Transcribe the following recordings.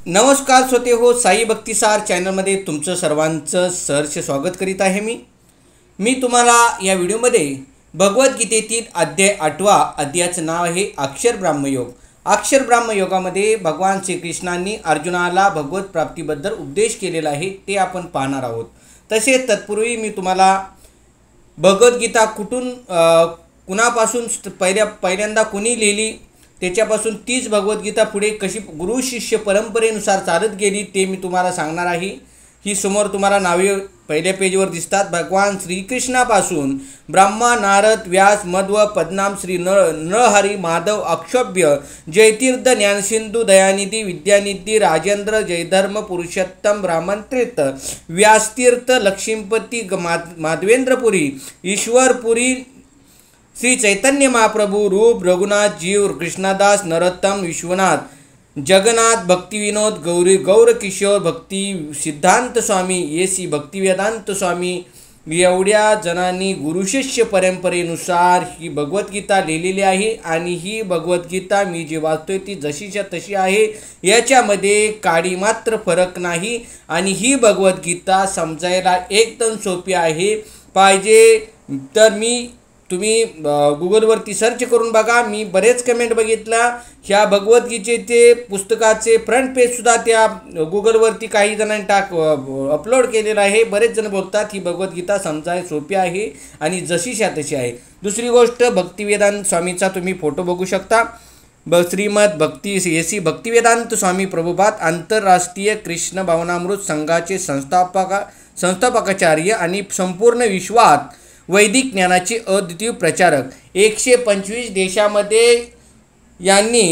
नमस्कार श्रोते हो, साई भक्तिसार चॅनलमध्ये तुमचं सर्वांचं सहर्ष स्वागत करीत आहे मी तुम्हाला या व्हिडिओमध्ये भगवद्गीतेतील अध्याय 8 अध्यायाचं नाव आहे अक्षर ब्रह्मयोग. अक्षर ब्रह्मयोगामध्ये भगवान श्रीकृष्णांनी अर्जुनाला भगवत प्राप्तीबद्दल उपदेश केलेला आहे, ते आपण पाहणार आहोत. तसेच तत्पूर्वी मी तुम्हाला भगवद्गीता कुणापासून पहिल्यांदा कुणी लिहिली, त्याच्यापासून तीच भगवद्गीता पुढे कशी गुरु शिष्य परंपरेनुसार चालत गेली ते मी तुम्हाला सांगणार आहे. ही समोर तुम्हाला नावे पहिल्या पेजवर दिसतात. भगवान श्रीकृष्णापासून ब्रह्मा, नारद, व्यास, मध्व, पद्मनाभ, श्री नरहरी, माधव, अक्षोभ्य, जयतीर्थ, ज्ञानसिंधू, दयानिधी, विद्यानिधी, राजेंद्र, जयधर्म, पुरुषोत्तम, ब्राह्मणतीर्थ, व्यासतीर्थ, लक्ष्मीपती, माधवेंद्रपुरी, ईश्वरपुरी, श्री चैतन्य महाप्रभु, रूप, रघुनाथ, जीव, कृष्णदास, नरोत्तम, विश्वनाथ, जगन्नाथ, भक्तिविनोद, गौरकिशोर, भक्ती सिद्धांत स्वामी, येसी भक्तिवेदांत स्वामी, एवढ्या जणांनी गुरुशिष्य परंपरेनुसार ही भगवद्गीता लिहिलेली आहे. आणि ही भगवद्गीता मी जी वाचतोय ती जशीच्या तशी आहे, याच्यामध्ये काडी मात्र फरक नाही. आणि ही भगवद्गीता समजायला एकदम सोपी आहे. पाहिजे तर तुम्ही गुगलवरती सर्च करून बघा. मी बरेच कमेंट बघितला. ह्या भगवद्गीतेचे पुस्तकाचे फ्रंट पेजसुद्धा त्या गुगलवरती काही जणांनी अपलोड केलेलं आहे. बरेच जण बोलतात ही भगवद्गीता समजायला सोपी आहे आणि जशीच्या तशी आहे. दुसरी गोष्ट, भक्तिवेदांत स्वामीचा तुम्ही फोटो बघू शकता. श्रीमद येसी भक्तिवेदांत स्वामी प्रभुपाद आंतरराष्ट्रीय कृष्ण भावनामृत संघाचे संस्थापकाचार्य आणि संपूर्ण विश्वात वैदिक ज्ञानाचे अद्वितीय प्रचारक. 125 देशामध्ये यांनी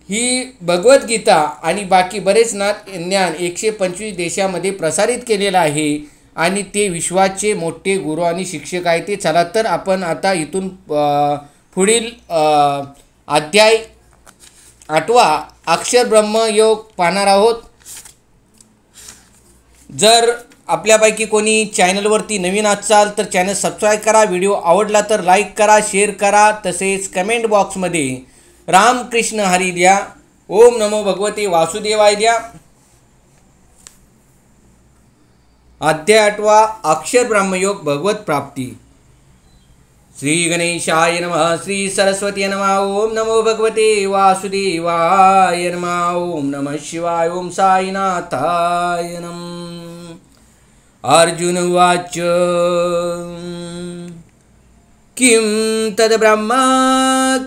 ही भगवद्गीता आणि बाकी बरेच ज्ञान 125 देशामध्ये प्रसारित केलेलं आहे. आणि ते विश्वाचे मोठे गुरु आणि शिक्षक आहे ते. चला तर आपण आता इथून पुढील अध्याय 8 अक्षर ब्रह्मयोग पाहणार आहोत. जर आपल्यापैकी कोणी चॅनलवरती नवीन असाल तर चॅनल सबस्क्राईब करा. व्हिडिओ आवडला तर लाईक करा, शेअर करा. तसेच कमेंट बॉक्समध्ये रामकृष्ण हरी द्या, ओम नमो भगवते वासुदेवाय द्या. अध्याय 8 अक्षर ब्रह्मयोग भगवत प्राप्ती. श्री गणेशाय नमः, श्री सरस्वती नमः, ओम नमो भगवते वासुदेवाय नमः, ओम नमः शिवाय, ओम साईनाथाय नमः. अर्जुन उवाच किं तद् ब्रह्म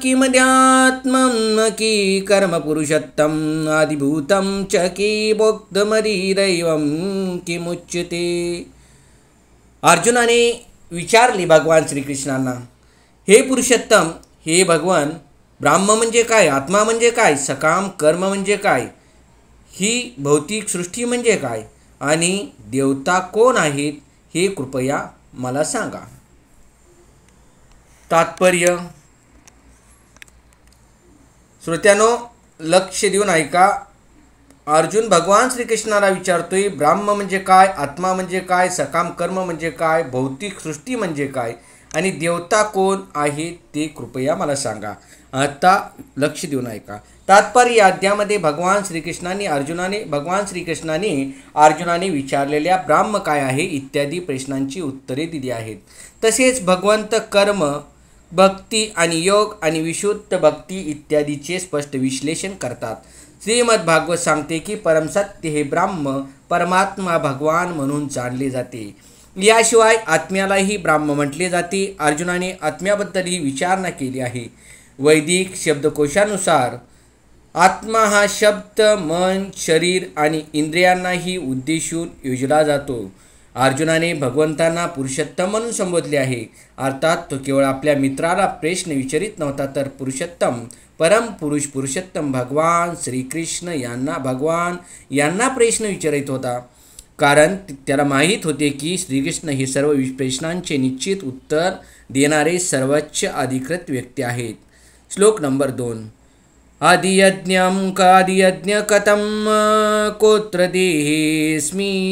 किमध्यात्मं कि कर्म पुरुषोत्तम आदिभूतं च कि बोक्तमधिदैवं किमुच्यते. अर्जुनाने विचारले भगवान श्रीकृष्णांना, हे पुरुषोत्तम, हे भगवान, ब्रह्म म्हणजे काय, आत्मा म्हणजे काय, सकाम कर्म म्हणजे काय, ही भौतिक सृष्टी म्हणजे काय आणि देवता कोण आहेत, हे कृपया मला सांगा. तात्पर्य. श्रोत्यानो, लक्ष देऊन ऐका. अर्जुन भगवान श्रीकृष्णाला विचारतोय, ब्रह्म म्हणजे काय, आत्मा म्हणजे काय, सकाम कर्म म्हणजे काय, भौतिक सृष्टी म्हणजे काय आणि देवता कोण आहे ते कृपया मला सांगा. आता लक्ष देऊन ऐका. तात्पर्य. या अध्यायामध्ये भगवान श्रीकृष्णाने अर्जुनाने विचारलेल्या ब्रह्म काय आहे इत्यादी प्रश्नांची उत्तरे दिली आहेत. तसेच भगवंत कर्म, भक्ती आणि योग आणि विशुद्ध भक्ती इत्यादीचे स्पष्ट विश्लेषण करतात. श्रीमद भागवत सांगते की परमसत्य हे ब्रह्म, परमात्मा, भगवान म्हणून जाणले जाते. याशिवाय आत्म्यालाही ब्रह्म म्हटले जाते. अर्जुनाने आत्म्याबद्दलही विचारणा केली आहे. वैदिक शब्दकोशानुसार आत्मा हा शब्द मन, शरीर आणि इंद्रियांनाही उद्देशून योजला जातो. अर्जुनाने भगवंतांना पुरुषोत्तम म्हणून संबोधले आहे. अर्थात तो केवळ आपल्या मित्राला प्रश्न विचारित नव्हता, तर पुरुषोत्तम, परम पुरुष पुरुषोत्तम भगवान श्रीकृष्ण यांना प्रश्न विचारित होता. कारण त्याला माहीत होते की श्रीकृष्ण हे सर्व प्रश्नांचे निश्चित उत्तर देणारे सर्वोच्च अधिकृत व्यक्ती आहेत. श्लोक नंबर 2. आदियज्ञं कादियज्ञ कथं कोत्र देहेऽस्मिन्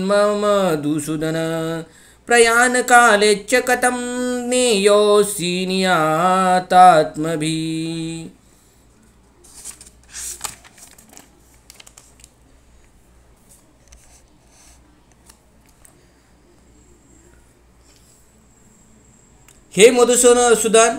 मम मधुसूदन प्रयाणकाले च कथं ज्ञेयोऽसि नियतात्मभिः. हे मधुसूदन,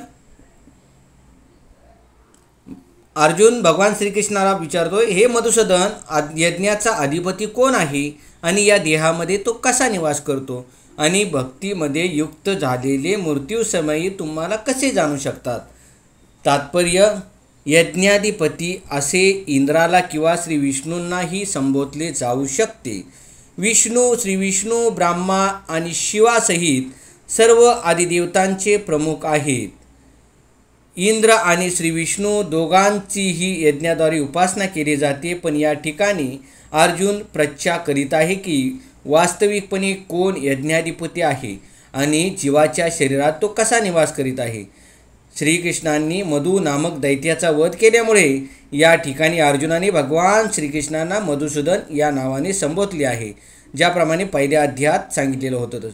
अर्जुन भगवान श्रीकृष्णाला विचारतोय, हे मधुसूदन, यज्ञाचा अधिपती कोण आहे आणि या देहामध्ये तो कसा निवास करतो आणि भक्तीमध्ये युक्त झालेले मृत्यूसमयी तुम्हाला कसे जाणू शकतात? तात्पर्य, यज्ञाधिपती असे इंद्राला किंवा श्री विष्णूंनाही संबोधले जाऊ शकते. श्रीविष्णू ब्रह्मा आणि शिवासहित सर्व आदिदेवतांचे प्रमुख आहेत. इंद्र आणि श्री विष्णू दोघांचीही यज्ञाद्वारे उपासना केली जाते. पण या ठिकाणी अर्जुन प्रश्न करीत आहे की वास्तविकपणे कोण यज्ञाधिपती आहे आणि जीवाच्या शरीरात तो कसा निवास करीत आहे? श्रीकृष्णांनी मधु नामक दैत्याचा वध केल्यामुळे या ठिकाणी अर्जुनाने भगवान श्रीकृष्णांना मधुसूदन या नावाने संबोधले आहे, ज्याप्रमाणे पहिल्या अध्यायात सांगितलेलं होतं.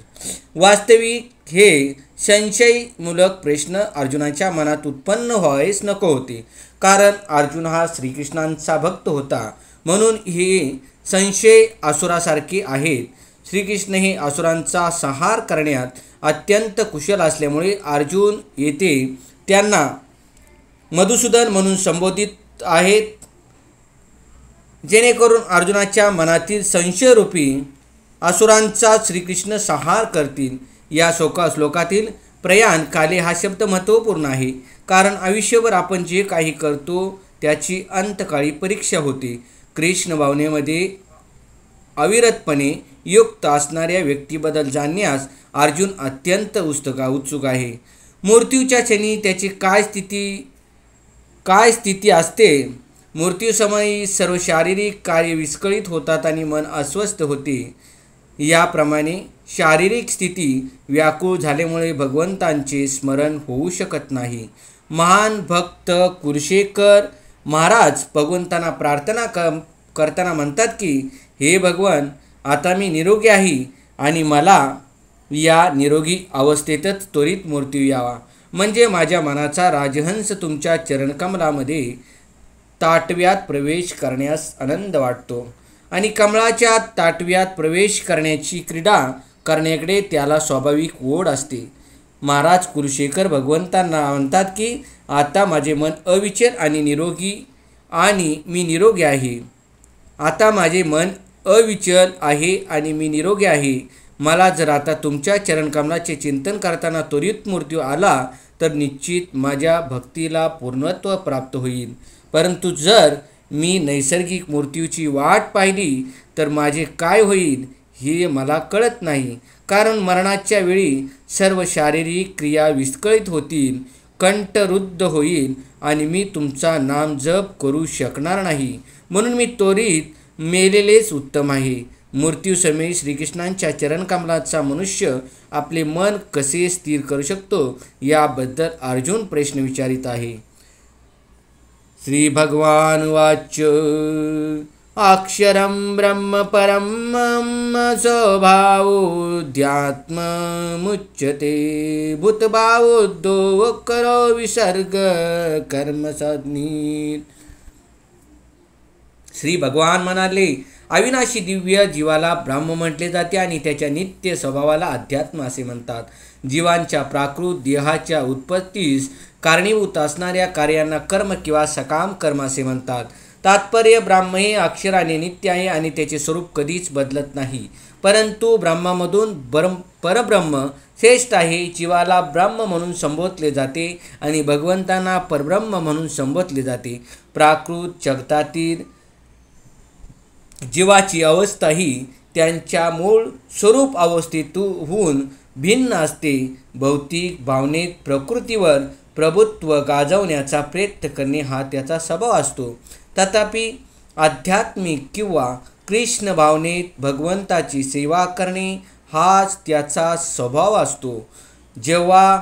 वास्तविक हे संशयमूलक प्रश्न अर्जुनाच्या मनात उत्पन्न व्हायच नको होते, कारण अर्जुन हा श्रीकृष्णांचा भक्त होता. म्हणून हे संशय असुरासारखे आहेत. श्रीकृष्ण हे असुरांचा संहार करण्यात अत्यंत कुशल असल्यामुळे अर्जुन येथे त्यांना मधुसूदन म्हणून संबोधित आहेत, जेणेकरून अर्जुनाच्या मनातील संशयरूपी असुरांचा श्रीकृष्ण संहार करतील. या श्लोकातील प्रयाण काले हा शब्द महत्त्वपूर्ण आहे, कारण आयुष्यभर आपण जे काही करतो त्याची अंतकाळी परीक्षा होते. कृष्ण भावनेमध्ये अविरतपणे युक्त असणाऱ्या व्यक्तीबद्दल जाणण्यास अर्जुन अत्यंत उत्सुक आहे. मृत्यूच्या क्षणी त्याची काय स्थिती असते? मृत्यूसमयी सर्व शारीरिक कार्य विस्कळीत होतात आणि मन अस्वस्थ होते. याप्रमाणे शारीरिक स्थिती व्याकुळ झाल्यामुळे भगवंतांचे स्मरण होऊ शकत नाही. महान भक्त कुलशेखर महाराज भगवंतांना प्रार्थना करताना म्हणतात की, हे भगवान, आता मी निरोगी आहे आणि मला या निरोगी अवस्थेतच त्वरित मृत्यू यावा, म्हणजे माझ्या मनाचा राजहंस तुमच्या चरणकमलामध्ये ताटव्यात प्रवेश करण्यास आनंद वाटतो आणि कमळाच्या ताटव्यात प्रवेश करण्याची क्रीडा करण्याकडे त्याला स्वाभाविक ओढ असते. महाराज कुलशेखर भगवंतांना म्हणतात की, आता माझे मन अविचल आणि निरोगी आणि मी निरोगी आहे. आता माझे मन अविचल आहे आणि मी निरोगी आहे. मला जर आता तुमच्या चरणकमलाचे चिंतन करताना त्वरित मृत्यू आला तर निश्चित माझ्या भक्तीला पूर्णत्व प्राप्त होईल. परंतु जर मी नैसर्गिक मृत्यूची वाट पाहिली तर माझे काय होईल हे मला कळत नाही, कारण मरणाच्या वेळी सर्व शारीरिक क्रिया विस्कळीत होतील, कंठ रुद्ध होईल आणि मी तुमचा नाम जप करू शकणार नाही. म्हणून मी त्वरित मेलेलेच उत्तम आहे. मृत्यूसमयी श्रीकृष्णांच्या चरणकमलाचा मनुष्य आपले मन कसे स्थिर करू शकतो याबद्दल अर्जुन प्रश्न विचारित आहे. श्री भगवान वाच, अक्षरं ब्रह्म परम स्वभावोऽध्यात्ममुच्यते भूतभावोद्धो करो विसर्ग कर्म संज्ञित. श्री भगवान म्हणाले, अविनाशी दिव्य जीवाला ब्रह्म म्हटले जाते आणि त्याच्या नित्य स्वभावाला अध्यात्म असे म्हणतात. जीवांच्या प्राकृत देहाच्या उत्पत्तीस कारणीभूत असणाऱ्या कार्यांना कर्म किंवा सकाम कर्म असे म्हणतात. तात्पर्य, ब्रह्म हे अक्षराने नित्य आहे आणि त्याचे स्वरूप कधीच बदलत नाही, परंतु ब्रह्मामधून परब्रह्म श्रेष्ठ आहे. जीवाला ब्रह्म म्हणून संबोधले जाते आणि भगवंतांना परब्रह्म म्हणून संबोधले जाते. प्राकृत जगतातील जीवाची अवस्था ही त्यांच्या मूळ स्वरूप अवस्थेतून भिन्न असते. भौतिक भावनेत प्रकृतीवर प्रभुत्व गाजवण्याचा प्रयत्न करणे हा त्याचा स्वभाव असतो. तथापि आध्यात्मिक किंवा कृष्ण भावनेत भगवंताची सेवा करणे हाच त्याचा स्वभाव असतो. जेव्हा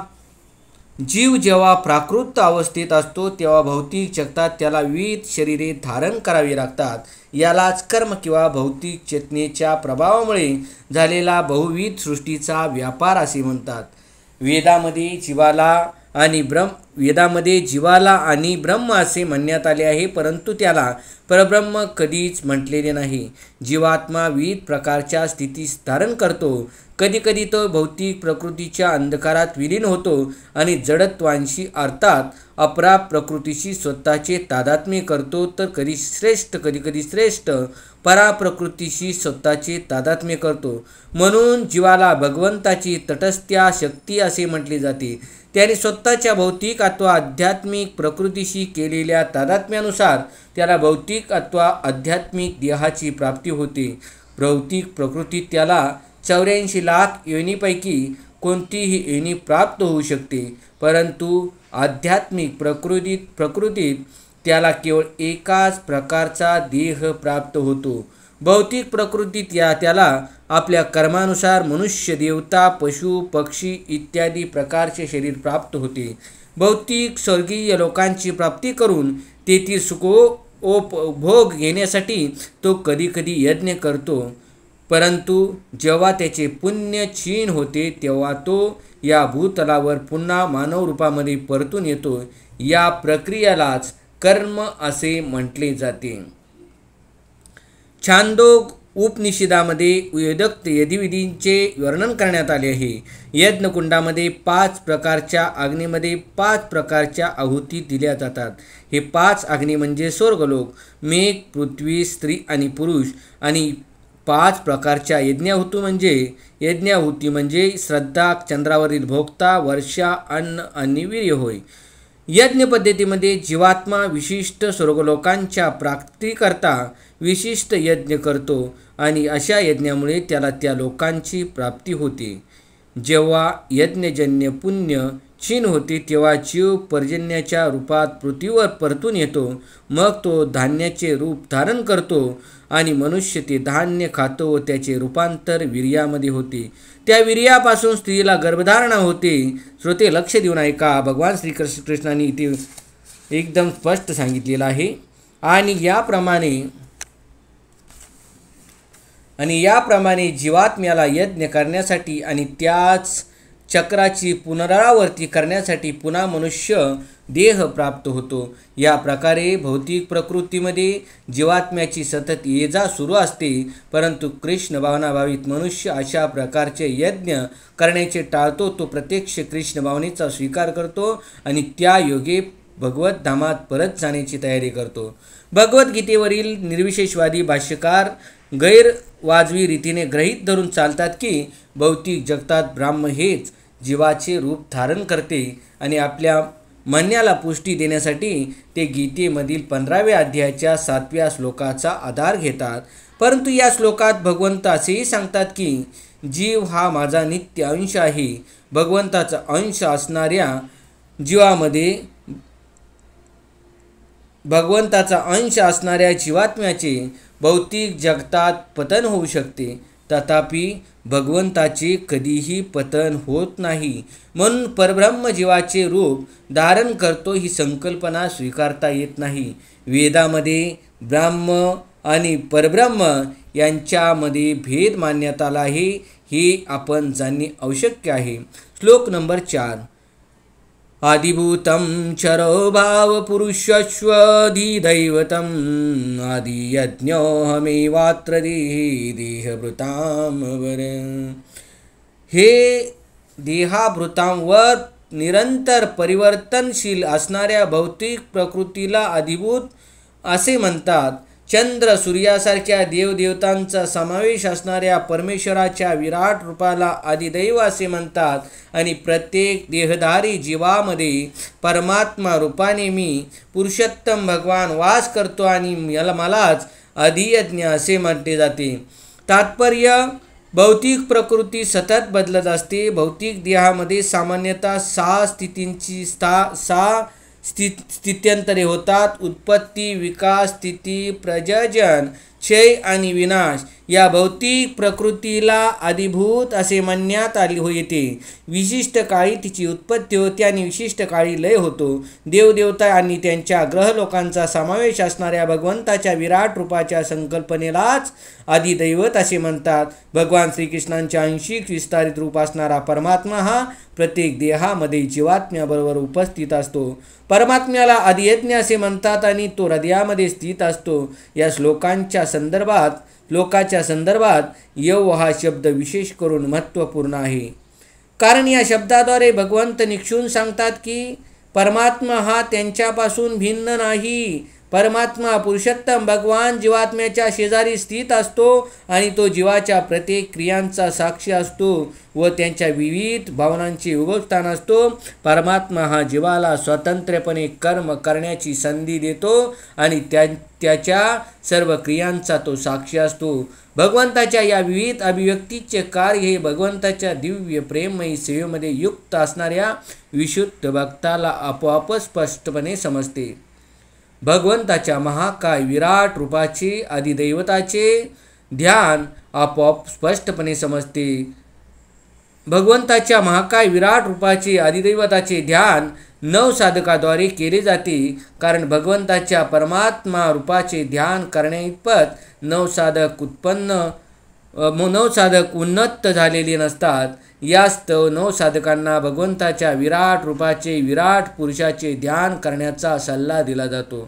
प्राकृत अवस्थेत असतो तेव्हा भौतिक जगतात त्याला विविध शरीरे धारण करावी लागतात. यालाच कर्म किंवा भौतिक चेतनेच्या प्रभावामुळे झालेला बहुविध सृष्टीचा व्यापार असे म्हणतात. वेदामध्ये जीवाला आणि वेदामध्ये जीवाला आणि ब्रह्म असे म्हणण्यात आले आहे, परंतु त्याला परब्रह्म कधीच म्हटलेले नाही. जीवात्मा विविध प्रकारच्या स्थितीस धारण करतो. कधीकधी तो भौतिक प्रकृतीच्या अंधकारात विलीन होतो आणि जडत्वांशी अर्थात अपरा प्रकृतीशी स्वतःचे तादात्म्य करतो, तर कधीकधी श्रेष्ठ पराप्रकृतीशी स्वतःचे तादात्म्य करतो. म्हणून जीवाला भगवंताची तटस्थ्या शक्ती असे म्हटले जाते. त्याने स्वतःच्या भौतिक अथवा आध्यात्मिक प्रकृतीशी केलेल्या तादात्म्यानुसार त्याला भौतिक अथवा आध्यात्मिक देहाची प्राप्ती होते. भौतिक प्रकृतीत त्याला 84 लाख योनीपैकी कोणतीही योनी प्राप्त होऊ शकते, परंतु आध्यात्मिक प्रकृतीत त्याला केवळ एकाच प्रकारचा देह प्राप्त होतो. भौतिक प्रकृतीत त्याला आपल्या कर्मानुसार मनुष्य, देवता, पशु, पक्षी इत्यादी प्रकारचे शरीर प्राप्त होते. भौतिक स्वर्गीय लोकांची प्राप्ती करून तेथील सुखोपभोग घेण्यासाठी तो कधीकधी यज्ञ करतो, परंतु जेव्हा त्याचे पुण्य क्षीण होते तेव्हा तो या भूतलावर पुन्हा मानव रूपामध्ये परतून येतो. या प्रक्रियेलाच कर्म असे म्हटले जाते. छांदोग उपनिषदामध्ये वेदोक्त यदिविधींचे वर्णन करण्यात आले आहे. यज्ञकुंडामध्ये 5 प्रकारच्या अग्नीमध्ये 5 प्रकारच्या आहुती दिल्या जातात. हे 5 अग्नी म्हणजे स्वर्गलोक, मेघ, पृथ्वी, स्त्री आणि पुरुष. आणि 5 प्रकारच्या यज्ञाहुती म्हणजे श्रद्धा, चंद्रावरील भोक्ता, वर्षा, अन्न आणि वीर्य होय. यज्ञ पद्धतीमध्ये जीवात्मा विशिष्ट स्वर्गलोकांच्या प्राप्तीकरता विशिष्ट यज्ञ करतो आणि अशा यज्ञामुळे त्याला त्या लोकांची प्राप्ती होते. जेव्हा यज्ञजन्य पुण्य क्षीण होते तेव्हा जीव पर्जन्याच्या रूपात पृथ्वीवर परतून येतो. मग तो धान्याचे रूप धारण करतो आणि मनुष्य ते धान्य खातो व त्याचे रूपांतर वीर्यामध्ये होते. त्या वीर्यापासून स्त्रीला गर्भधारणा होते. श्रोते लक्ष देऊन ऐका, भगवान श्रीकृष्णाने इथे एकदम स्पष्ट सांगितलेलं आहे. आणि याप्रमाणे जीवात्म्याला यज्ञ करण्यासाठी आणि त्याच चक्राची पुनरावृत्ती करण्यासाठी पुन्हा मनुष्य देह प्राप्त होतो. या प्रकारे भौतिक प्रकृतीमध्ये जीवात्म्याची सतत ये-जा सुरू असते, परंतु कृष्ण भावनाभावित मनुष्य अशा प्रकारचे यज्ञ करण्याचे टाळतो. तो प्रत्यक्ष कृष्ण भावनेचा स्वीकार करतो आणि त्या योगे भगवत धामात परत जाण्याची तयारी करतो. भगवद्गीतेवरील निर्विशेषवादी भाष्यकार गैरवाजवी रीतीने गृहीत धरून चालतात की भौतिक जगतात ब्रह्म हेच जीवाचे रूप धारण करते आणि आपल्या म्हणण्याला पुष्टी देण्यासाठी ते गीतेमधील 15व्या अध्यायाच्या 7व्या श्लोकाचा आधार घेतात. परंतु या श्लोकात भगवंत असेही सांगतात की जीव हा माझा नित्य अंश आहे. भगवंताचा अंश असणाऱ्या जीवात्म्याचे भौतिक जगतात पतन होऊ शकते, तथापि भगवंताचे कधीही पतन होत नाही. म्हणून परब्रह्म जीवाचे रूप धारण करतो ही संकल्पना स्वीकारता येत नाही. वेदामध्ये ब्रह्म आणि परब्रह्म यांच्यामध्ये भेद मानण्यात आला आहे, हे आपण जाणणे आवश्यक आहे. श्लोक नंबर 4. आदिभूतं क्षरो भाव पुरुषस्वधिदैवतं आदियज्ञोऽहमेवात्र देहभृतांवर. हे देहाभृतांवर निरंतर परिवर्तनशील असणाऱ्या भौतिक प्रकृतीला आदिभूत असे म्हणतात. चंद्र सूर्यासारख्या देवदेवतांचा समावेश असणाऱ्या परमेश्वराच्या विराट रूपाला आदिदैव असे म्हणतात. आणि प्रत्येक देहधारी जीवामध्ये परमात्मा रूपाने मी पुरुषोत्तम भगवान वास करतो आणि मलाच अधियज्ञ असे म्हटले जाते. तात्पर्य, भौतिक प्रकृती सतत बदलत असते. भौतिक देहामध्ये सामान्यतः 6 स्थित्यंतरे होतात: उत्पत्ती, विकास, स्थिती, प्रजनन, क्षय आणि विनाश या भौतिक प्रकृतीला आदिभूत असे म्हणण्यात आले येते. विशिष्ट काळी तिची उत्पत्ती होते आणि विशिष्ट काळी लय होतो. देवदेवता आणि त्यांच्या ग्रहलोकांचा समावेश असणाऱ्या भगवंताच्या विराट रूपाच्या संकल्पनेलाच आदिदैवत असे म्हणतात. भगवान श्रीकृष्णांच्या आंशिक विस्तारित रूप असणारा परमात्मा हा प्रत्येक देहामध्ये जीवात्म्याबरोबर उपस्थित असतो. परमात्म्याला आदियज्ञ असे म्हणतात आणि तो हृदयामध्ये स्थित असतो. या लोकाच्या संदर्भात यव हा शब्द विशेष करून महत्त्वपूर्ण आहे, कारण या शब्दाद्वारे भगवंत निक्षून सांगतात की परमात्मा हा त्यांच्यापासून भिन्न नाही. परमात्मा पुरुषोत्तम भगवान जीवात्म्याच्या शेजारी स्थित असतो आणि तो जीवाच्या प्रत्येक क्रियांचा साक्षी असतो व त्यांच्या विविध भावनांचे उगमस्थान असतो. परमात्मा हा जीवाला स्वतंत्रपणे कर्म करण्याची संधी देतो आणि त्याच्या सर्व क्रियांचा तो साक्षी असतो. भगवंताच्या या विविध अभिव्यक्तीचे कार्य हे भगवंताच्या दिव्य प्रेममयी सेवेमध्ये युक्त असणाऱ्या विशुद्ध भक्ताला आपोआपच स्पष्टपणे समजते. भगवंताच्या महाकाय विराट रूपाचे अधिदैवताचे ध्यान आपोआप स्पष्टपणे समजते. भगवंताच्या महाकाय विराट रूपाचे अधिदैवताचे ध्यान 9 साधकाद्वारे केले जाते, कारण भगवंताच्या परमात्मा रूपाचे ध्यान करण्याइतपत 9 साधक उन्नत झालेले नसतात. यास्तव 9 साधकांना भगवंताच्या विराट रूपाचे विराट पुरुषाचे ध्यान करण्याचा सल्ला दिला जातो.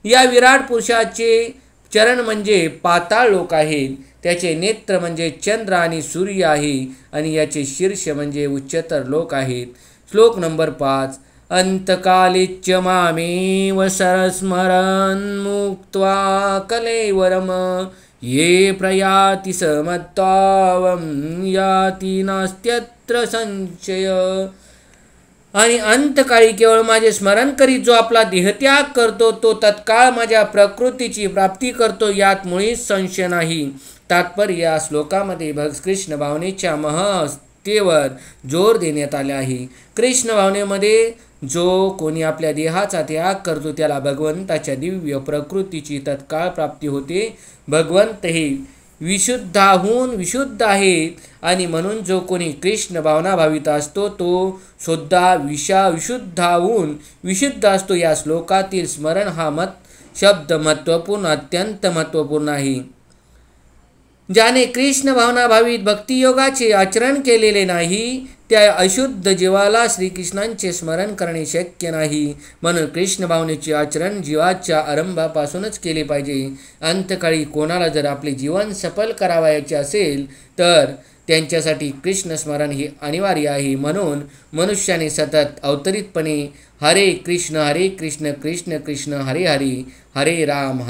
या विराट पुरुषाचे चरण म्हणजे पाताळ लोक आहेत, त्याचे नेत्र म्हणजे चंद्र आणि सूर्य आहे आणि याचे शीर्ष म्हणजे उच्चतर लोक आहेत. श्लोक नंबर 5. अंतकालिच्च मामेव सरस्मरन् मुक्त्वा कलेवरम ये प्रयाति समत्वावं याति नास्त्यत्र संशय. आणि अंतकाळी केवळ माझे स्मरण करीत जो आपला देहत्याग करतो तो तत्काळ माझ्या प्रकृतीची प्राप्ती करतो, यात मुळीच संशय नाही. तात्पर्य या श्लोकामध्ये कृष्ण भावनेच्या महत्तेवर जोर देण्यात आले आहे. कृष्ण भावनेमध्ये जो कोणी आपल्या देहाचा त्याग करतो त्याला भगवंताच्या दिव्य प्रकृतीची तत्काळ प्राप्ती होते. भगवंत हे विशुद्धाहून विशुद्ध आहेत आणि म्हणून जो कोणी कृष्ण भावना भावित असतो तो सुद्धा विशुद्धाहून विशुद्ध असतो. या श्लोकातील स्मरण हा शब्द अत्यंत महत्त्वपूर्ण आहे. ज्याने कृष्ण भावना भावित भक्तियोगाचे आचरण केलेले नाही त्या अशुद्ध जीवाला श्रीकृष्णांचे स्मरण करणे शक्य नाही. म्हणून कृष्ण भावनेचे आचरण जीवाच्या आरंभापासूनच केले पाहिजे. अंतकाळी कोणाला जर आपले जीवन सफल करावयाचे असेल तर त्यांच्यासाठी कृष्ण स्मरण हे अनिवार्य आहे. म्हणून मनुष्याने सतत अवतरितपणे हरे कृष्ण कृष्ण कृष्ण हरे हरे, हरे राम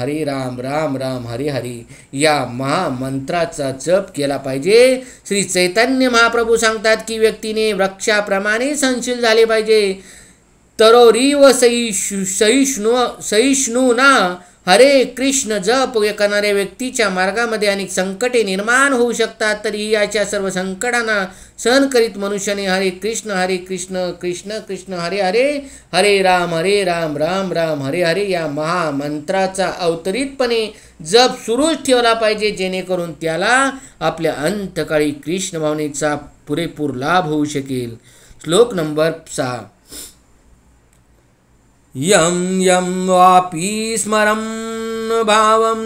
राम राम हरे हरे या महामंत्राचा जप केला पाहिजे. श्री चैतन्य महाप्रभू सांगतात की व्यक्तीने वृक्षाप्रमाणे सहनशील झाले पाहिजे. तरोरीव सहिष्णू ना हरे कृष्ण जप करणाऱ्या व्यक्तीच्या मार्गामध्ये अनेक संकटे निर्माण होऊ शकतात, तरी याच्या सर्व संकटांना सहन करीत मनुष्याने हरे कृष्ण कृष्ण कृष्ण हरे हरे, हरे राम राम राम हरे हरे या महामंत्राचा अवतरितपणे जप सुरूच ठेवला पाहिजे, जेणेकरून त्याला आपल्या अंतकाळी कृष्ण भावनेचा पुरेपूर लाभ होऊ शकेल. श्लोक नंबर 6. यम यम वापि स्मरं भावं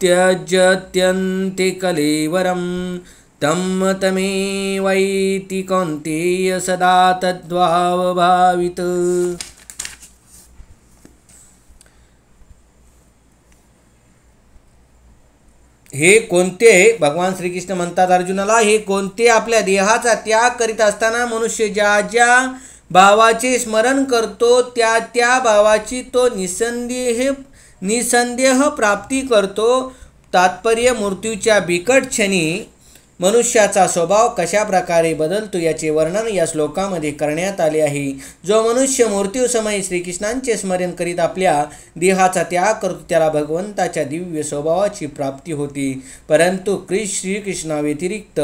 त्यजत्यन्ते कलेवरं तं तमेवैति कौन्तेय सदा तद्भाव भावित. हे कोणते भगवान श्रीकृष्ण म्हणतात अर्जुनाला, हे कोणते आपल्या देहाचा त्याग करीत असताना मनुष्य ज्या ज्या भावाचे स्मरण करतो त्या त्या भावाची तो निसंदेह प्राप्ती करतो. तात्पर्य मृत्यूच्या बिकट क्षणी मनुष्याचा स्वभाव कशा प्रकारे बदलतो याचे वर्णन या श्लोकामध्ये करण्यात आले आहे. जो मनुष्य मृत्यूसमयी श्रीकृष्णांचे स्मरण करीत आपल्या देहाचा त्याग करतो त्याला भगवंताच्या दिव्य स्वभावाची प्राप्ती होते. परंतु श्रीकृष्णाव्यतिरिक्त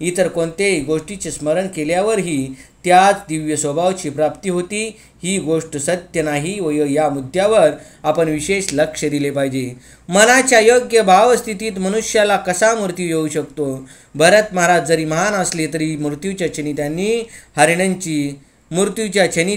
इतर कोणत्याही गोष्टीचे स्मरण केल्यावरही त्याच दिव्य स्वभावाची प्राप्ती होती. ही गोष्ट सत्य नाही व या मुद्द्यावर आपण विशेष लक्ष दिले पाहिजे. मनाच्या योग्य भावस्थितीत मनुष्याला कसा मृत्यू येऊ शकतो? भरत महाराज जरी महान असले तरी मृत्यूच्या क्षणी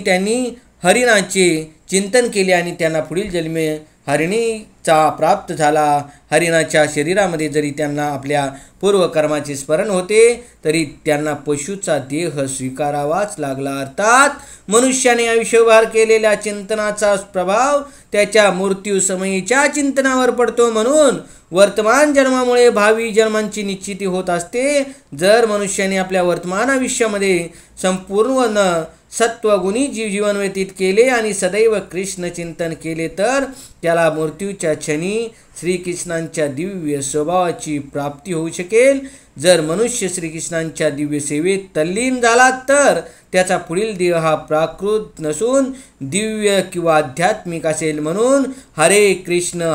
त्यांनी हरिणाचे चिंतन केले आणि त्यांना पुढील जन्मे हरिणीचा प्राप्त झाला. हरिणाच्या शरीरामध्ये जरी त्यांना आपल्या पूर्वकर्माचे स्मरण होते तरी त्यांना पशुचा देह स्वीकारावाच लागला. अर्थात मनुष्याने आयुष्यभर केलेल्या चिंतनाचा प्रभाव त्याच्या मृत्यू समयीच्या चिंतनावर पडतो. म्हणून वर्तमान जन्मामुळे भावी जन्मांची निश्चिती होत असते. जर मनुष्याने आपल्या वर्तमान आयुष्यामध्ये संपूर्ण सत्वगुणी जीवन व्यतीत केले आणि सदैव कृष्ण चिंतन केले तर त्याला मृत्यूच्या क्षणी श्रीकृष्णांच्या दिव्य स्वभावाची प्राप्ती होऊ शकेल. जर मनुष्य श्रीकृष्णांच्या दिव्य सेवेत तल्लीन झाला तर त्याचा पुढील देह हा प्राकृत नसून दिव्य किंवा आध्यात्मिक असेल. म्हणून हरे कृष्ण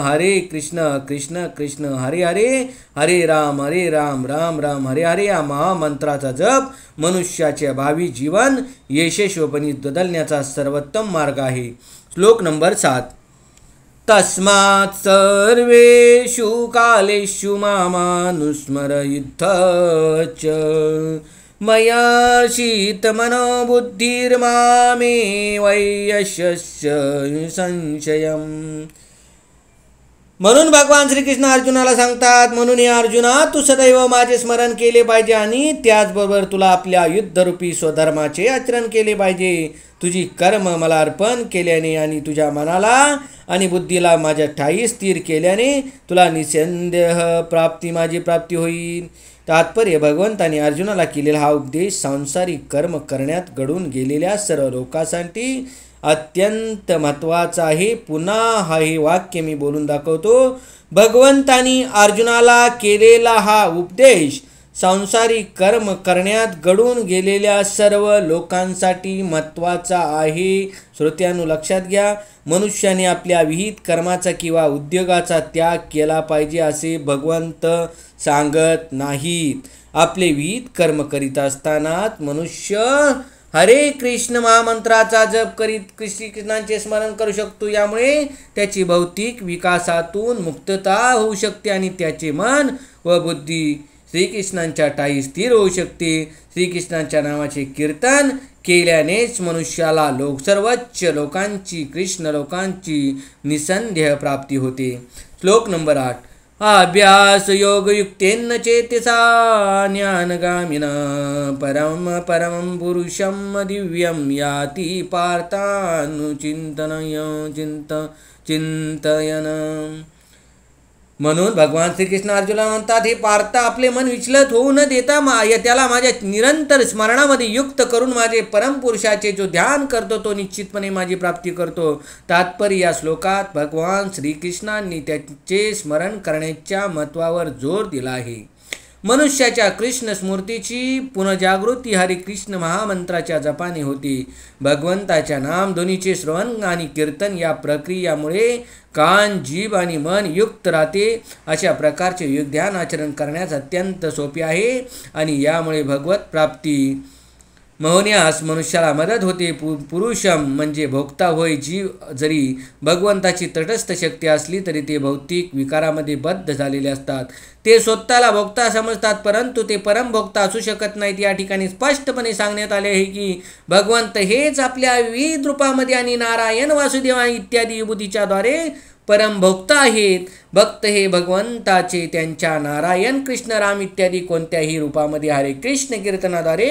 कृष्ण कृष्ण हरे हरे, हरे राम राम राम हरे हरे या महामंत्राचा जप मनुष्याचे भावी जीवन यशस्वीपणे बदलण्याचा सर्वोत्तम मार्ग आहे. श्लोक नंबर 7. तस्मात् सर्वेषु कालेषु मामानुस्मरयुध्य च मया शीतमनो बुद्धिर्मामे वैयशस्य संशयम्. म्हणून भगवान श्रीकृष्ण अर्जुनाला सांगतात, म्हणून या अर्जुना तू सदैव माझे स्मरण केले पाहिजे आणि त्याचबरोबर तुला आपल्या युद्धरूपी स्वधर्माचे आचरण केले पाहिजे. तुझी कर्म मला अर्पण केल्याने आणि तुझ्या मनाला आणि बुद्धीला माझ्या ठायी स्थिर केल्याने तुला निसंदेह माझी प्राप्ती होईल. तात्पर्य भगवंताने अर्जुनाला केलेला हा उपदेश सांसारिक कर्म करण्यात घडून गेलेल्या सर्व लोकांसाठी अत्यंत महत्त्वाचा आहे. पुन्हा हे वाक्य मी बोलून दाखवतो. भगवंतानी अर्जुनाला केलेला हा उपदेश सांसारिक कर्म करण्यात घडून गेलेल्या सर्व लोकांसाठी महत्त्वाचा आहे. श्रोत्यांनो लक्षात घ्या, मनुष्याने आपल्या विहित कर्माचा किंवा उद्योगाचा त्याग केला पाहिजे असे भगवंत सांगत नाहीत. आपले विहित कर्म करीत असतानाच मनुष्य हरे कृष्ण महामंत्राचा जप करीत श्रीकृष्णांचे स्मरण करू शकतो. यामुळे त्याची भौतिक विकासातून मुक्तता होऊ शकते आणि त्याचे मन व बुद्धी श्रीकृष्णांच्या ठायी स्थिर होऊ शकते. श्रीकृष्णांच्या नावाचे कीर्तन केल्यानेच मनुष्याला सर्वोच्च लोकांची कृष्ण लोकांची निसंदेह प्राप्ती होते. श्लोक नंबर 8. अभ्यास योगयुक्तेन चेतसा ज्ञानगामिना परम पुरुषम दिव्यम याति चिंतयन. म्हणून भगवान श्रीकृष्ण अर्जुनाला म्हणतात, हे पार्थ आपले मन विचलित होऊ न देता त्याला माझ्या निरंतर स्मरणामध्ये युक्त करून माझे परमपुरुषाचे जो ध्यान करतो तो निश्चितपणे माझी प्राप्ती करतो. तात्पर्य या श्लोकात भगवान श्रीकृष्णांनी त्याचे स्मरण करण्याच्या महत्त्वावर जोर दिला आहे. मनुष्याच्या कृष्ण स्मृतीची पुनर्जागृती हरे कृष्ण महामंत्राच्या जपाने होते. भगवंताच्या नामध्वनीचे श्रवण आणि कीर्तन या प्रक्रियामुळे कान, जीभ आणि मन युक्त राहते. अशा प्रकारचे योगध्यान आचरण करण्यास अत्यंत सोपे आहे आणि यामुळे भगवत प्राप्ती होण्यास मनुष्याला मदत होते. पुरुषम म्हणजे भोक्ता होय. जीव जरी भगवंताची तटस्थ शक्ती असली तरी ते भौतिक विकारामध्ये बद्ध झालेले असतात. ते स्वतःला भोक्ता समजतात परंतु ते परमभोक्ता असू शकत नाहीत. या ठिकाणी स्पष्टपणे सांगण्यात आले आहे की भगवंत हेच आपल्या विविध रूपामध्ये आणि नारायण, वासुदेव इत्यादी विभूतीच्या द्वारे परमभोक्ता आहेत. भक्त हे भगवंताचे त्यांच्या नारायण, कृष्ण, राम इत्यादी कोणत्याही रूपामध्ये हरे कृष्ण कीर्तनाद्वारे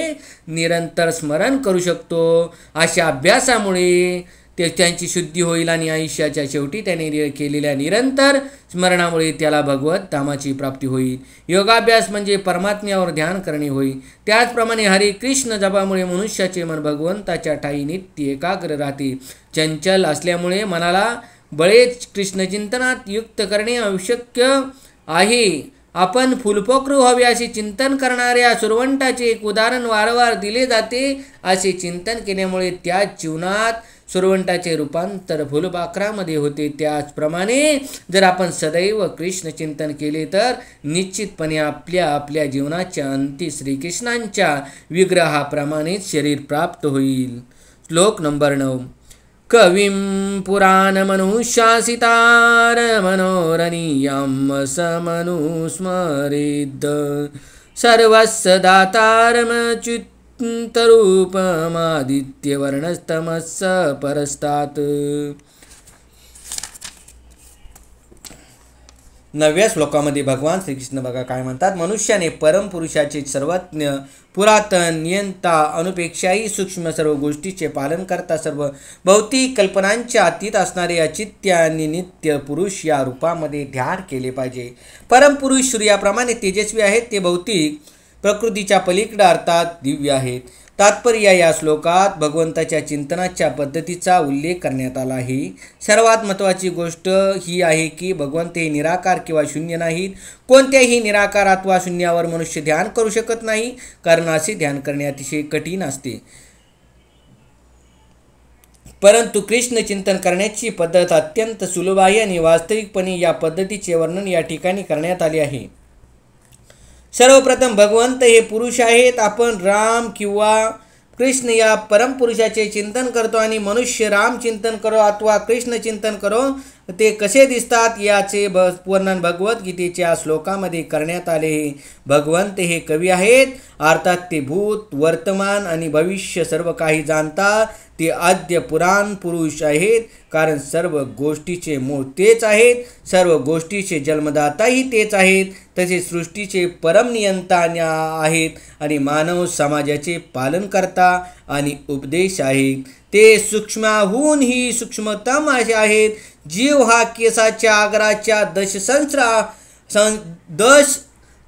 निरंतर स्मरण करू शकतो. अशा अभ्यासामुळे त्यांची शुद्धी होईल आणि आयुष्याच्या शेवटी त्याने केलेल्या निरंतर स्मरणामुळे त्याला भगवत धामाची प्राप्ती होईल. योगाभ्यास म्हणजे परमात्म्यावर ध्यान करणे होय. त्याचप्रमाणे हरे कृष्ण जपामुळे मनुष्याचे मन भगवंताच्या ठायी नित्य एकाग्र राहते. चंचल असल्यामुळे मनाला बळेच कृष्णचिंतनात युक्त करणे आवश्यक आहे. आपण फुलपोखरू व्हावे असे चिंतन करणाऱ्या सुरवंटाचे एक उदाहरण वारंवार दिले जाते. असे चिंतन केल्यामुळे त्या जीवनात सुरवंटाचे रूपांतर फुलपाखरामध्ये होते, त्याचप्रमाणे जर आपण सदैव कृष्ण चिंतन केले तर निश्चितपणे आपल्या जीवनाच्या अंती श्रीकृष्णांच्या विग्रहाप्रमाणेच शरीर प्राप्त होईल. श्लोक नंबर 9. कविं पुराणमनुशासितार मनोरणीयं समनुस्मरेद् सर्वस्य दातारमच्युतरूपमादित्यवर्णस्तमस्य परस्तात्. 9व्या श्लोकामध्ये भगवान श्रीकृष्ण बघा काय म्हणतात. मनुष्याने परमपुरुषाचे सर्वज्ञ, पुरातन, नियंता, अनुपेक्षाही सूक्ष्म सर्व गोष्टीचे पालन करता सर्व भौतिक कल्पनांच्या अतीत असणारे अचित्य आणि नित्य पुरुष या रूपामध्ये ध्यान केले पाहिजे. परमपुरुष सूर्याप्रमाणे तेजस्वी आहेत. ते भौतिक प्रकृतीच्या पलीकडे अर्थात दिव्य आहेत. तात्पर्य या श्लोकात भगवंताच्या चिंतनाच्या पद्धतीचा उल्लेख करण्यात आला आहे. सर्वात महत्त्वाची गोष्ट ही आहे की भगवंत हे निराकार किंवा शून्य नाहीत. कोणत्याही निराकार अथवा शून्यावर मनुष्य ध्यान करू शकत नाही, कारण असे ध्यान करणे अतिशय कठीण असते. परंतु कृष्ण चिंतन करण्याची पद्धत अत्यंत सुलभ आहे आणि वास्तविकपणे या पद्धतीचे वर्णन या ठिकाणी करण्यात आले आहे. सर्वप्रथम भगवंत हे पुरुष आहेत. आपण राम किंवा कृष्ण या परमपुरुषाचे चिंतन करतो आणि मनुष्य राम चिंतन करो अथवा कृष्ण चिंतन करो ते कसे दिसतात याचे वर्णन भगवद्गीतेच्या श्लोकामध्ये करण्यात आले. भगवंत हे कवी आहेत, अर्थात ते भूत, वर्तमान आणि भविष्य सर्व काही जाणतात. ते आद्य पुराण पुरुष आहेत, कारण सर्व गोष्टीचे मूळ तेच आहेत. सर्व गोष्टीचे जन्मदाताही तेच आहेत. तसेच सृष्टीचे परमनियंता आहेत आणि मानव समाजाचे पालनकर्ता आणि उपदेश आहेत. ते सूक्ष्माहूनही सूक्ष्मतम असे आहेत. जीव हा केसाच्या आगराच्या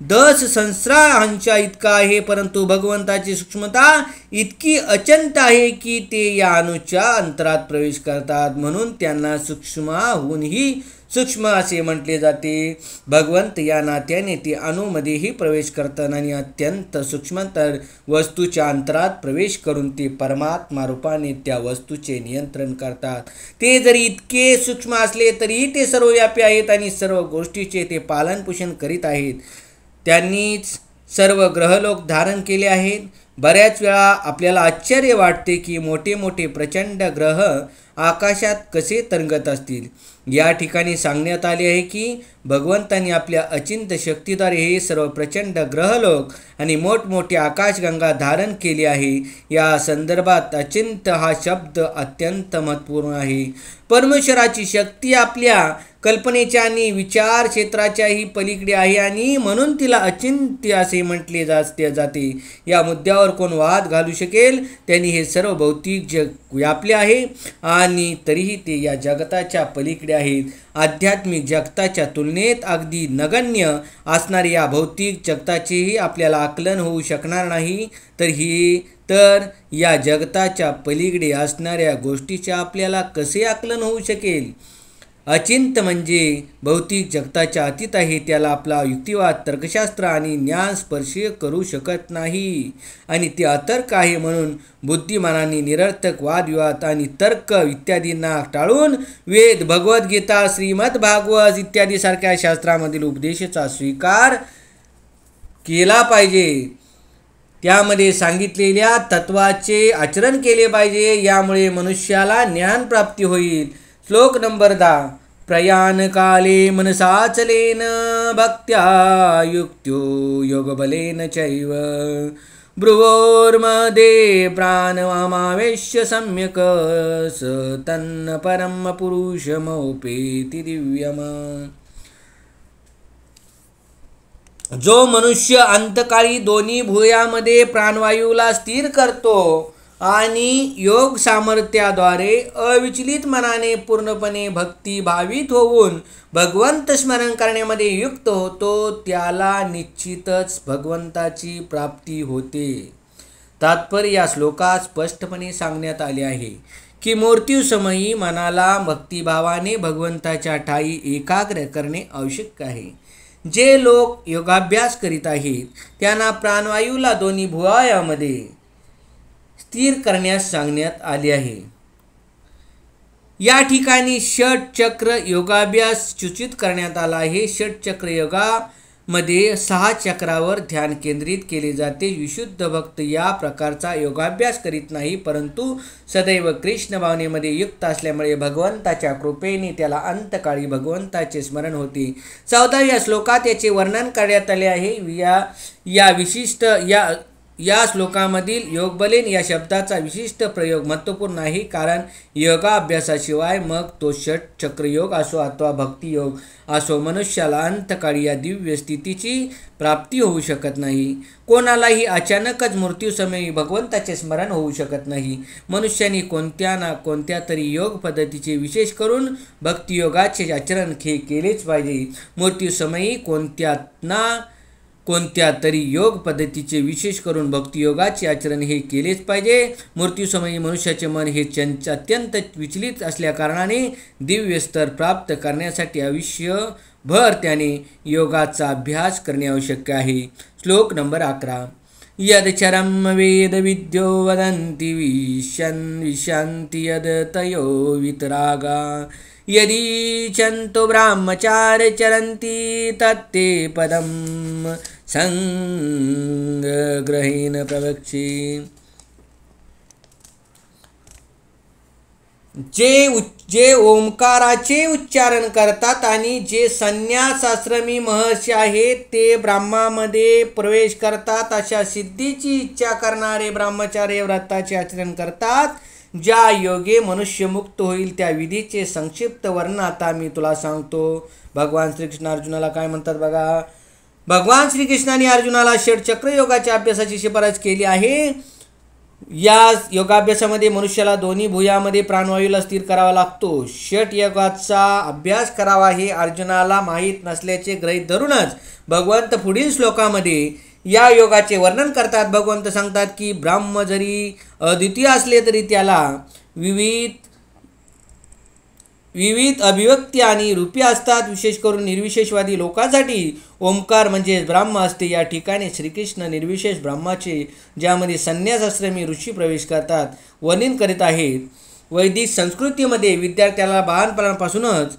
दश सहस्रांच्या इतका आहे, परंतु भगवंताची सूक्ष्मता इतकी अचंत आहे की ते या अणूच्या अंतरात प्रवेश करतात, म्हणून त्यांना सूक्ष्माहूनही सूक्ष्म असे म्हटले जाते. भगवंत या नात्याने ते अणूमध्येही प्रवेश करतात आणि अत्यंत सूक्ष्मतर वस्तूच्या अंतरात प्रवेश करून ते परमात्मा रूपाने त्या वस्तूचे नियंत्रण करतात. ते जरी इतके सूक्ष्म असले तरीही ते सर्वव्यापी आहेत आणि सर्व गोष्टीचे ते पालनपोषण करीत आहेत. त्यांनीच सर्व ग्रहलोक धारण केले आहेत. बऱ्याच वेळा आपल्याला आश्चर्य वाटते की मोठे मोठे प्रचंड ग्रह आकाशात कसे तरंगत असतील. या ठिकाणी सांगण्यात आले आहे की भगवंतांनी आपल्या अचिंत्य शक्तीद्वारे हे सर्व प्रचंड ग्रहलोक आणि मोठमोठे आकाशगंगा धारण केली आहे. या संदर्भात अचिंत्य हा शब्द अत्यंत महत्त्वपूर्ण आहे. परमेश्वराची शक्ती आपल्या कल्पनेच्या आणि विचार क्षेत्राच्याही पलीकडे आहे आणि म्हणून तिला अचिंत्य असे म्हटले जाते. या मुद्द्यावर कोण वाद घालू शकेल? त्यांनी हे सर्व भौतिक जग व्यापले आहे आणि तरीही ते या जगताच्या पलीकडे आहेत. आध्यात्मिक जगताच्या तुलनेत अगदी नगण्य असणारे या भौतिक जगताचेही आपल्याला आकलन होऊ शकणार नाही. तर या जगताच्या पलीकडे असणाऱ्या गोष्टीचे आपल्याला कसे आकलन होऊ शकेल? अचिंत्य म्हणजे भौतिक जगताच्या अतीत आहे. त्याला आपला युक्तिवाद, तर्कशास्त्र आणि ज्ञान स्पर्श करू शकत नाही आणि ते अतर्क आहे. म्हणून बुद्धिमानांनी निरर्थक वादविवाद आणि तर्क इत्यादींना टाळून वेद, भगवद्गीता, श्रीमद भागवत इत्यादी सारख्या शास्त्रामधील उपदेशाचा स्वीकार केला पाहिजे. त्यामध्ये सांगितलेल्या तत्वाचे आचरण केले पाहिजे. यामुळे मनुष्याला ज्ञान प्राप्ती होईल. श्लोक नंबर 10. प्रयाणकाले मनसाचलेन भक्त्या युक्त्यो योगबलेन चैव भ्रुवोर्मध्ये प्राणमावेश्य सम्यक स तन्न परम पुरुषमोपेति दिव्यम. जो मनुष्य अंतकाळी दोन्ही भुयामध्ये प्राणवायूला स्थिर करतो आणि योग सामर्थ्याद्वारे अविचलित मनाने पूर्णपणे भक्तिभावित होऊन भगवंत स्मरण करण्यामध्ये युक्त होतो, त्याला निश्चितच भगवंताची प्राप्ती होते. तात्पर्य या श्लोकात स्पष्टपणे सांगण्यात आले आहे की मृत्यूसमयी मनाला भक्तिभावाने भगवंताच्या ठायी एकाग्र करणे आवश्यक आहे. जे लोक योगाभ्यास करीत आहेत त्यांना प्राणवायूला दोन्ही भुवयामध्ये स्थिर करण्यास सांगण्यात आले आहे. या ठिकाणी षटचक्र योगाभ्यास सूचित करण्यात आला आहे। षटचक्र योगामध्ये 6 चक्रावर ध्यान केंद्रित केले जाते। विशुद्ध भक्त या प्रकारचा योगाभ्यास करीत नाही, परंतु सदैव कृष्ण भावनेमध्ये युक्त असल्यामुळे भगवंताच्या कृपेने त्याला अंतकाळी भगवंताचे स्मरण होते। 14व्या श्लोकात याचे वर्णन करण्यात आले आहे। या श्लोकामधील योगबलेन या शब्दाचा विशिष्ट प्रयोग महत्त्वपूर्ण आहे, कारण योगाभ्यासाशिवाय मग तो षटचक्रयोग असो अथवा भक्तियोग असो मनुष्याला अंतकाळी या दिव्य स्थितीची प्राप्ती होऊ शकत नाही। कोणालाही अचानकच मृत्यूसमयी भगवंताचे स्मरण होऊ शकत नाही। मनुष्याने कोणत्या ना कोणत्या तरी योग पद्धतीचे विशेष करून भक्तियोगाचे आचरण केलेच पाहिजे। मृत्यूसमयी कोणत्या तरी योग पद्धतीचे विशेष करून भक्तियोगाचे आचरण हे केलेच पाहिजे। मृत्यूसमयी मनुष्याचे मन हे अत्यंत विचलित असल्या कारणाने दिव्य स्तर प्राप्त करण्यासाठी आयुष्यभर त्याने योगाचा अभ्यास करणे आवश्यक आहे। श्लोक नंबर 11। यदचरम वेद विद्यो वदन्ति विशान्ति यद तयो वितरागा यदि ब्रह्मचार्य चरन्ति तत्ते पदम संग्रहेण प्रवक्षे। जे ओंकाराचे उच्चारण करतात आणि जे संन्यासाश्रमी महर्षी आहेत ते ब्रह्मामध्ये प्रवेश करतात, अशा सिद्धीची इच्छा करणारे ब्रह्मचार्य व्रताचे आचरण करतात। ज्या योगे मनुष्य मुक्त होईल त्या विधीचे संक्षिप्त वर्णन आता मी तुला सांगतो। भगवान श्रीकृष्ण अर्जुनाला काय म्हणतात बघा। भगवान श्रीकृष्णाने अर्जुनाला षटचक्र योगाच्या अभ्यासाची शिफारस केली आहे। या योगाभ्यासामध्ये मनुष्याला दोन्ही भुयामध्ये प्राणवायूला स्थिर करावा लागतो। षट योगाचा अभ्यास करावा हे अर्जुनाला माहीत नसल्याचे गृहीत धरूनच भगवंत पुढील श्लोकामध्ये या योगाचे वर्णन करतात। भगवंत सांगतात की ब्रह्म जरी अद्वितीय असले तरी त्याला विविध अभिव्यक्ती आणि रूपे असतात। विशेष करून निर्विशेषवादी लोकांसाठी ओंकार म्हणजे ब्रह्म असते। या ठिकाणी श्रीकृष्ण निर्विशेष ब्रह्माचे, ज्यामध्ये संन्यासाश्रमी ऋषी प्रवेश करतात, वर्णन करीत आहेत। वैदिक संस्कृतीमध्ये विद्यार्थ्याला बालपणापासूनच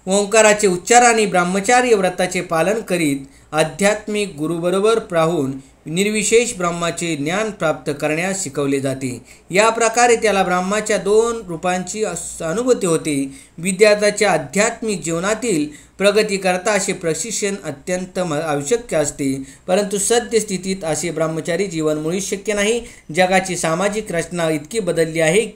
ओंकाराचे उच्चार आणि ब्रह्मचार्य व्रताचे पालन करीत आध्यात्मिक गुरुबरोबर राहून निर्विशेष ब्रह्माचे ज्ञान प्राप्त करण्यास शिकवले जाते। या प्रकारे त्याला ब्रह्माच्या 2 रूपांची अनुभूती होते। विद्यार्थ्याच्या आध्यात्मिक जीवनातील प्रगती करता असे प्रशिक्षण अत्यंत आवश्यक असते, परंतु सद्यस्थितीत असे ब्रह्मचारी जीवन मुळीच शक्य नाही। जगाची सामाजिक रचना इतकी बदलली आहे,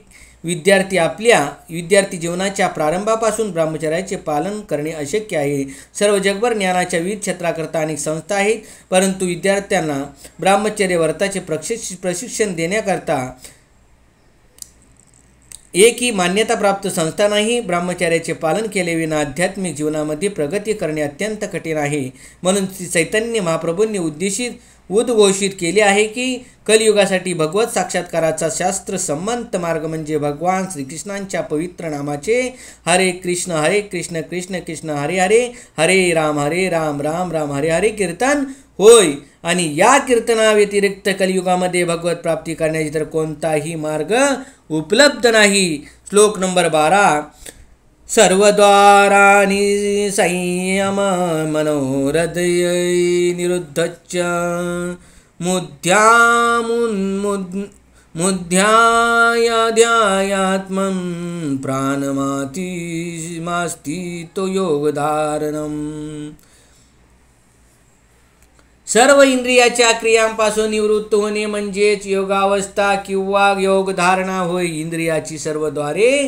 विद्यार्थी जीवनाच्या प्रारंभापासून ब्रह्मचर्याचे पालन करणे अशक्य आहे। सर्व जगभर ज्ञानाच्या विविध क्षेत्राकरता अनेक संस्था आहेत, परंतु विद्यार्थ्यांना ब्रह्मचर्य व्रताचे प्रशिक्षण देण्याकरता एक ही मान्यताप्राप्त संस्था नाही। ब्रह्मचर्याचे पालन केल्याविना आध्यात्मिक जीवनामध्ये प्रगती करणे अत्यंत कठीण आहे। म्हणून चैतन्य महाप्रभूंनी उद्घोषित केले आहे की कलियुगासाठी भगवत साक्षात्काराचा शास्त्र संमत मार्ग म्हणजे भगवान श्रीकृष्णांच्या पवित्र नामाचे हरे कृष्ण कृष्ण कृष्ण हरे हरे, हरे राम राम राम हरे हरे कीर्तन होय। आणि या कीर्तनाव्यतिरिक्त कलियुगामध्ये भगवत प्राप्ती करण्याची तर कोणताही मार्ग उपलब्ध नाही। श्लोक नंबर 12। सर्वद्वाराणि संयम मनोहृदय निरुद्धच्च मुध्यायाध्यात्मं प्राणमास्ति तो योगधारणम। सर्व इंद्रियाच्या क्रियांपासून निवृत्त होणे म्हणजेच योगावस्था किंवा योगधारणा होय। इंद्रियाची सर्व द्वारे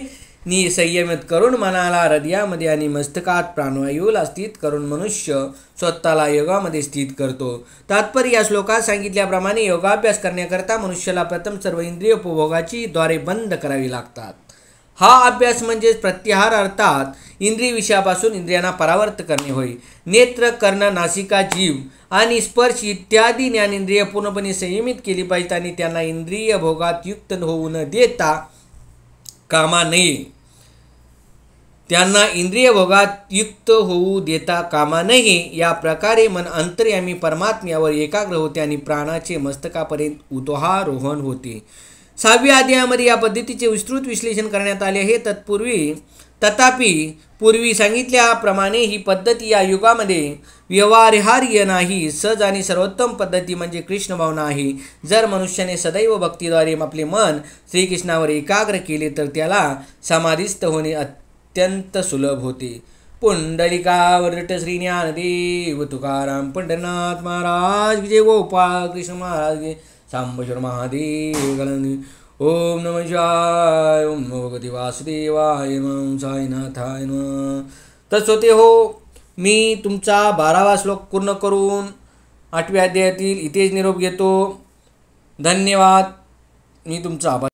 संयमित करून मनाला हृदयामध्ये आणि मस्तकात प्राणवायूला स्थित करून मनुष्य स्वतःला योगामध्ये स्थित करतो। तात्पर्य या श्लोकात सांगितल्याप्रमाणे योगाभ्यास करण्याकरता मनुष्याला प्रथम सर्व इंद्रिय उपभोगाची द्वारे बंद करावी लागतात। हा अभ्यास म्हणजे प्रत्याहार, अर्थात इंद्रिय विषयापासून इंद्रियांना परावर्त करणे होय। नेत्र, कर्ण, नासिका, जीव आणि स्पर्श इत्यादी ज्ञानेंद्रिय पूर्णपणे संयमित केली पाहिजेत आणि त्यांना इंद्रिय भोगात युक्त होऊ न देता कामा नये। त्यांना इंद्रिय भोगात युक्त होऊ देता कामा नये। या प्रकारे मन अंतर्यामी परमात्म्यावर एकाग्र होते आणि प्राणाचे मस्तकापर्यंत उतोहारोहण होते। 6व्या अध्यायामध्ये या पद्धतीचे विस्तृत विश्लेषण करण्यात आले आहे. तथापि पूर्वी सांगितल्याप्रमाणे ही पद्धती या युगामध्ये व्यवहार्य नाही. सहज आणि सर्वोत्तम पद्धती म्हणजे कृष्ण भावना आहे. जर मनुष्याने सदैव भक्तीद्वारे आपले मन श्रीकृष्णावर एकाग्र केले तर त्याला समाधीस्थ होणे अत्यंत सुलभ होते. पुंडलिकावरट श्री ज्ञानदेव तुकाराम पंढरनाथ महाराज विजय गोपाळ कृष्ण महाराज गे सांबेश्वर महादेव गणनी. ओम नमः शिवाय. ओम नमो भगवते वासुदेवाय. ओम साईनाथाय नमः. तर श्रोते हो, मी तुमचा 12वा श्लोक पूर्ण करून 8व्या अध्यायातील इथेच निरोप घेतो. धन्यवाद. मी तुमचा आभार.